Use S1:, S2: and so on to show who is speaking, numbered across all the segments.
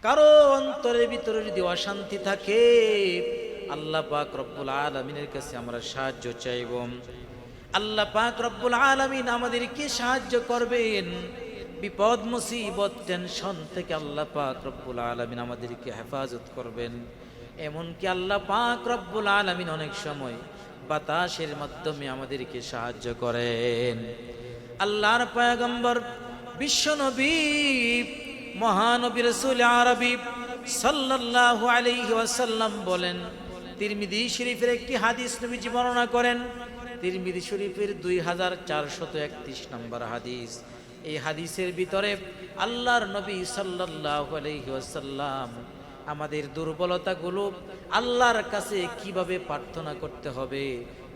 S1: কারো অন্তরের ভিতরে যদি অশান্তি থাকে, আল্লাহ পাক রব্বুল আলামিনের কাছে আমরা সাহায্য চাইব। আল্লাহ পাক রব্বুল আলামিন আমাদেরকে সাহায্য করবেন। বিপদ মুসিবত টেনশন থেকে আল্লাহ পাক রব্বুল আলামিন আমাদেরকে হেফাজত করবেন। এমনকি আল্লাহ পাক রব্বুল আলামিন অনেক সময় বাতাসের মাধ্যমে আমাদেরকে সাহায্য করেন। আল্লাহর পয়গম্বর বিশ্বনবী মহানবী রাসূল আরবী সাল্লাল্লাহু আলাইহি ওয়াসাল্লাম বলেন, তিরমিজি শরীফের একটি হাদিস নবীজি বর্ণনা করেন, তিরমিজি শরীফের 2431 নম্বর হাদিস। এই হাদিসের ভিতরে আল্লাহর নবী সাল্লাল্লাহু আলাইহি ওয়াসাল্লাম আমাদের দুর্বলতাগুলো আল্লাহর কাছে কিভাবে প্রার্থনা করতে হবে,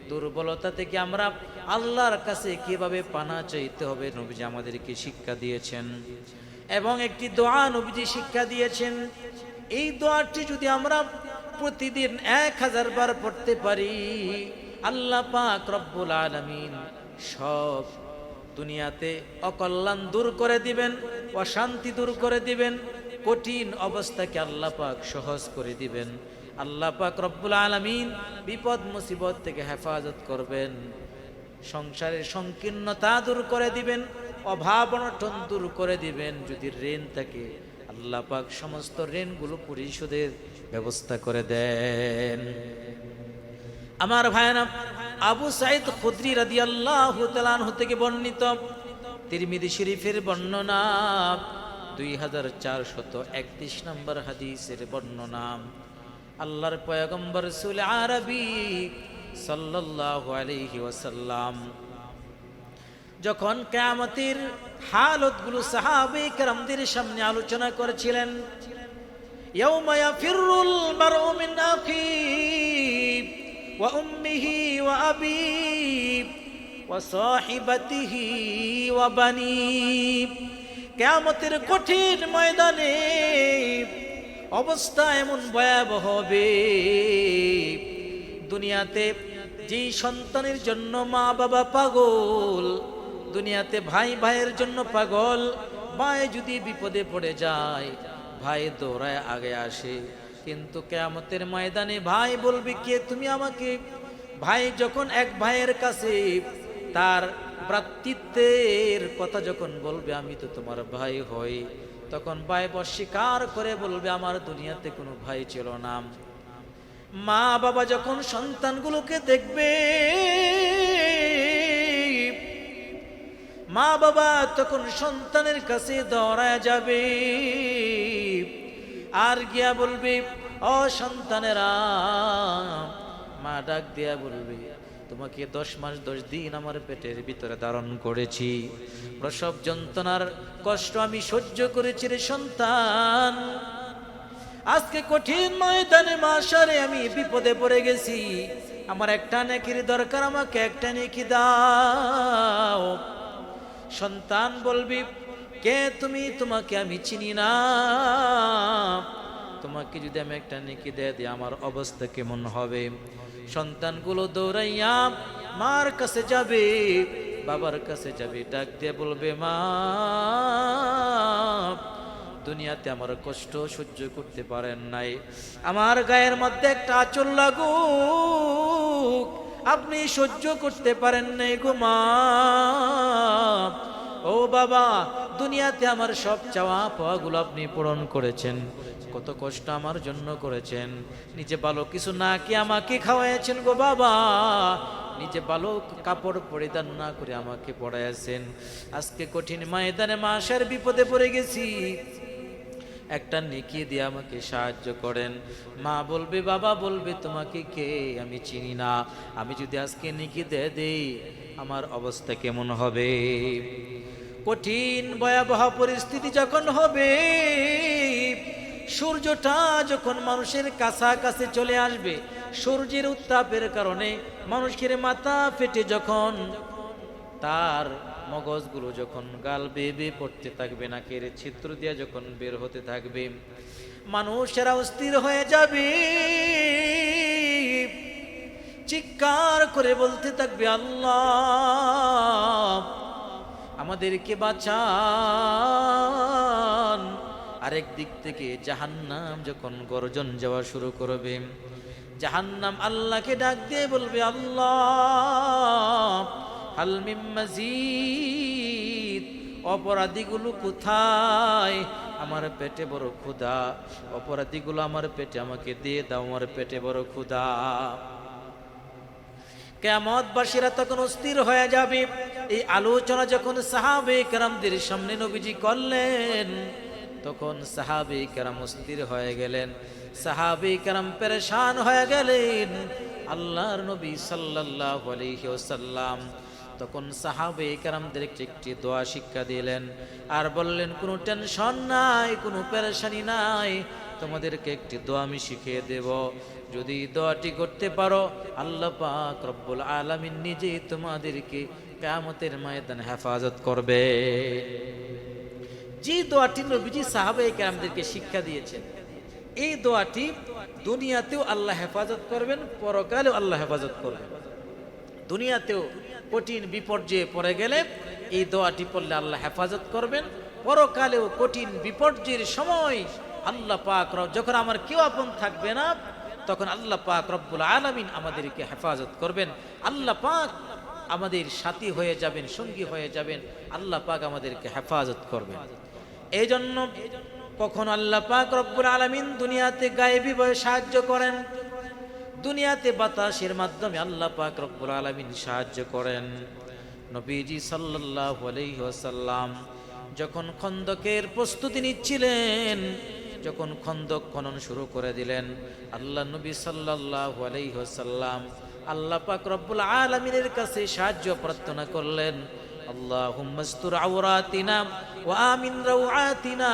S1: দুর্বলতা থেকে আমরা আল্লাহর কাছে কিভাবে পানা চাইতে হবে নবীজি আমাদেরকে শিক্ষা দিয়েছেন। এবং একটি দোয়া নবীজি শিক্ষা দিয়েছেন। এই দোয়াটি যদি আমরা প্রতিদিন 1000 বার পড়তে পারি, আল্লাহ পাক রব্বুল আলামিন সব দুনিয়াতে অকল্যাণ দূর করে দিবেন, অশান্তি দূর করে দিবেন, কঠিন অবস্থাকে আল্লাহ পাক সহজ করে দিবেন। আল্লাহ পাক রব্বুল আলামিন বিপদ মুসিবত থেকে হেফাজত করবেন, সংসারের সংকীর্ণতা দূর করে দিবেন, অভাব অনটন দূর করে দিবেন। যদি ঋণ থাকে আল্লাহ পাক সমস্ত ঋণগুলো পরিশোধের ব্যবস্থা করে দেন। আমার ভাইরা, আবু সাঈদ খুদরি রাদিয়াল্লাহু তাআলা আনহু থেকে বর্ণিত তিরমিজি শরীফের বর্ণনা 2431 নম্বর হাদিসের বর্ণনা। আল্লাহর পয়গম্বর রাসূল আরবী সাল্লাল্লাহু আলাইহি ওয়াসাল্লাম যখন কিয়ামতের হালতগুলো সাহাবায়ে কেরামদের সামনে আলোচনা করেছিলেন, ইয়াউমা ইয়াফিরুল মারউ মিন আখিহি ওয়া উম্মিহি ওয়া আবিহি ওয়া সাহিবাতিহি ওয়া বানিহি, কিয়ামতের কঠিন ময়দানে অবস্থা এমন ভয়াবহ হবে, দুনিয়াতে যে সন্তানের জন্য মা বাবা পাগল, দুনিয়াতে ভাই ভাইয়ের জন্য পাগল, ভাই যদি বিপদে পড়ে যায় ভাই দৌড়ায় আগে আসে, কিন্তু কিয়ামতের ময়দানে ভাই বলবে, কে তুমি আমাকে? ভাই যখন এক ভাইয়ের কাছে তার ভ্রাতৃত্বের কথা যখন বলবে, আমি তো তোমার ভাই হই, তখন ভাই অস্বীকার করে বলবে, আমার দুনিয়াতে কোনো ভাই ছিল না। মা বাবা যখন সন্তানগুলোকে দেখবে, মা বাবা তখন সন্তানের কাছে দৌড়ায় যাবে, আর গিয়া বলবে, ও সন্তানেরা, মা ডাক দিয়া বলবে, তোমাকে 10 মাস 10 দিন আমার পেটের ভিতরে ধারণ করেছি, প্রসব যন্ত্রণার কষ্ট আমি সহ্য করেছি রে সন্তান, আজকে কঠিন ময়দানে মাশারে আমি বিপদে পড়ে গেছি, আমার একটা নেকির দরকার, আমাকে একটা নেকি দাও। সন্তান বলবি, কে তুমি? তোমাকে আমি চিনি না, তোমাকে যদি আমি একটা নেকি দিয়ে দিই আমার অবস্থা কেমন হবে? সন্তানগুলো দৌড়াইয়া মার কাছে যাবে, বাবার কাছে যাবে, ডাক দিয়ে বলবে, মা, দুনিয়াতে আমার কষ্ট সহ্য করতে পারেন নাই, আমার গায়ের মধ্যে একটা আঁচল লাগুক আপনি সহ্য করতে পারেন নাই গো মা। ও বাবা, দুনিয়াতে আমার সব চাওয়া পাওয়াগুলো আপনি পূরণ করেছেন, কত কষ্ট আমার জন্য করেছেন, নিজে ভালো কিছু না কি আমাকে খাওয়াইছেন গো বাবা, নিজে ভালো কাপড় পরিধান না করে আমাকে পড়াইছেন, আজকে কঠিন ময়দানে মাসের বিপদে পড়ে গেছি, একটা নেকি দিয়ে আমাকে সাহায্য করেন। মা বলবে, বাবা বলবে, তোমাকে কে? আমি চিনি না, আমি যদি আজকে নেকি দিয়ে দেই আমার অবস্থা কেমন হবে? কঠিন ভয়াবহ পরিস্থিতি যখন হবে, সূর্যটা যখন মানুষের কাছাকাছি চলে আসবে, সূর্যের উত্তাপের কারণে মানুষের মাথা ফেটে যখন তার মগজগুলো যখন গাল বেয়ে বেয়ে পড়তে থাকবে, নাকের ছিদ্র দিয়ে যখন বের হতে থাকবে, মানুষেরা অস্থির হয়ে যাবে, চিৎকার করে বলতে থাকবে, আল্লাহ আমাদেরকে বাঁচান, আরেক দিক থেকে জাহান্নাম যখন গর্জন যাওয়া শুরু করবে, জাহান্নাম আল্লাহকে ডাক দিয়ে বলবে, আল্লাহ হাল মিন মাজিদ, অপরাধীগুলো কোথায়? আমার পেটে বড় ক্ষুধা, অপরাধীগুলো আমার পেটে, আমাকে দিয়ে দাও, আমার পেটে বড় ক্ষুধা। কিয়ামতবাসীরা তখন অস্থির হয়ে যাবে। এই আলোচনা যখন সাহাবে কেরামদের সামনে নবীজি করলেন, তখন সাহাবে কেরাম অস্থির হয়ে গেলেন, সাহাবে কেরাম পেরেশান হয়ে গেলেন। আল্লাহর নবী সাল্লাল্লাহু আলাইহি ওয়াসাল্লাম তখন সাহাবে কেরামদেরকে একটি দোয়া শিক্ষা দিলেন আর বললেন, কোনো টেনশন নাই, কোনো পেরেশানি নাই, তোমাদেরকে একটি দোয়া আমি শিখিয়ে দেব। যদি দোয়াটি করতে পারো, আল্লাহ পাক রব্বুল আলামিন নিজেই তোমাদেরকে কিয়ামতের ময়দানে হেফাজত করবে। যে দোয়াটি নবীজি সাহাবায়ে কেরামদেরকে শিক্ষা দিয়েছেন, এই দোয়াটি দুনিয়াতেও আল্লাহ হেফাজত করবেন, পরকালেও আল্লাহ হেফাজত করবেন। দুনিয়াতেও কঠিন বিপর্যয়ে পড়ে গেলে এই দোয়াটি পড়লে আল্লাহ হেফাজত করবেন, পরকালেও কঠিন বিপর্যয়ের সময় আল্লাহ পাক যখন আমার কেউ আপন থাকবে না, তখন আল্লাহ পাক রব্বুল আলামিন আমাদেরকে হেফাজত করবেন। আল্লাহ পাক আমাদের সাথী হয়ে যাবেন, সঙ্গী হয়ে যাবেন, আল্লাহ পাক আমাদেরকে হেফাজত করবেন। এই জন্য কখন আল্লাহ পাক রব্বুল আলামিন দুনিয়াতে গায়েবী ভাবে সাহায্য করেন, দুনিয়াতে বাতাসের মাধ্যমে আল্লাহ পাক রব্বুল আলামিন সাহায্য করেন। নবীজি সাল্লাল্লাহু আলাইহি ওয়াসাল্লাম যখন খন্দকের প্রস্তুতি নিচ্ছিলেন, যখন খন্দক খনন শুরু করে দিলেন, আল্লাহ নবী সাল্লাল্লাহু আলাইহি ওয়াসাল্লাম আল্লাহ পাক রব্বুল আলামিনের কাছে সাহায্য প্রার্থনা করলেন। আল্লাহুম্মা আস্তুর আওরাতিনা ওয়া আমিন রাওআতিনা,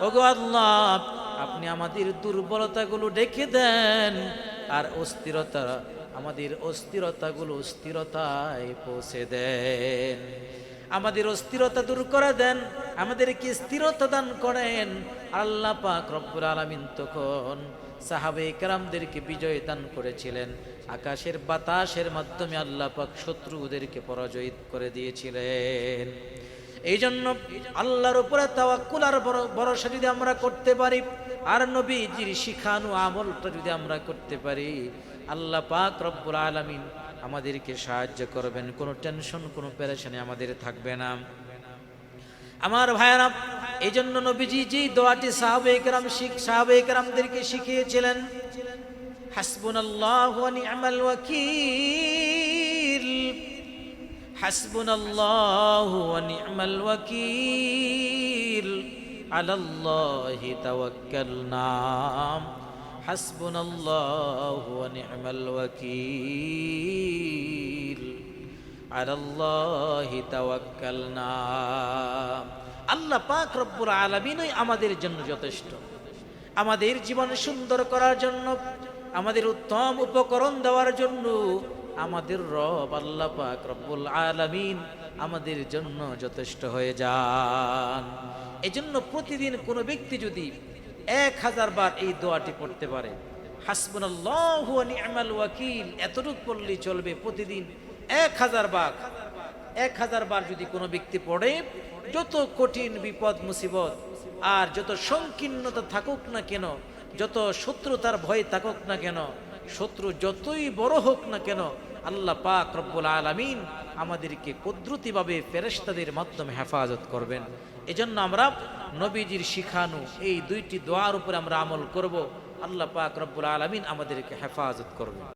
S1: ওগো আল্লাহ আপনি আমাদের দুর্বলতাগুলো ঢেকে দেন আর আমাদের অস্থিরতাগুলো স্থিরতায় পৌঁছে দেন, আমাদের অস্থিরতা দূর করে দেন, আমাদেরকে স্থিরতা দান করেন। আল্লাহ পাক রব্বুল আলামিন তখন সাহাবে কেরামদেরকে বিজয় দান করেছিলেন, আকাশের বাতাসের মাধ্যমে আল্লাহ পাক শত্রুদেরকে পরাজয় করে দিয়েছিলেন। এই জন্য আল্লাহর উপরে তাওয়াক্কুল আর ভরসা যদি আমরা করতে পারি, আর নবীজির শিখানো আমলটা যদি আমরা করতে পারি, আল্লাহ পাক রব্বুল আলামিন আমাদেরকে সাহায্য করবেন, কোনো টেনশন, কোনো পেরেশানি আমাদের থাকবে না। আমার ভাইয়েরা, এই জন্য নবীজি যে দোয়াটি সাহাবে কেরামদেরকে শিখিয়েছিলেন, হাসবুনাল্লাহু ওয়া নি'মাল ওয়াকিল, হাসবুনাল্লাহু ওয়া নি'মাল ওয়াকিল, আলাল্লাহি তাওয়াক্কালনা, হাসবুনাল্লাহু ওয়া নি'মাল ওয়াকিল, আলাল্লাহি তাওয়াক্কালনা। আল্লাহ পাক রব্বুল আলামিনই আমাদের জন্য যথেষ্ট। আমাদের জীবন সুন্দর করার জন্য, আমাদের উত্তম উপকরণ দেওয়ার জন্য আমাদের রব আল্লাহ পাক রব্বুল আলামিন আমাদের জন্য যথেষ্ট হয়ে যান। এজন্য প্রতিদিন কোনো ব্যক্তি যদি 1000 বার এই দোয়াটি পড়তে পারে, হাসবুনাল্লাহু ওয়া নি'মাল ওয়াকিল, এতটুকু পড়লেই চলবে। প্রতিদিন 1000 বার যদি কোনো ব্যক্তি পড়ে, যত কঠিন বিপদ মুসিবত আর যত সংকীর্ণতা থাকুক না কেন, যত শত্রুতার ভয় থাকুক না কেন, শত্রু যতই বড় হোক না কেন, আল্লাহ পাক রব্বুল আলামিন আমাদেরকে কুদরতিভাবে ফেরেশতাদের মাধ্যমে হেফাজত করবেন। এজন্য আমরা নবীজির শিখানো এই দুইটি দোয়ার উপরে আমরা আমল করব, আল্লাহ পাক রব্বুল আলামিন আমাদেরকে হেফাজত করবেন।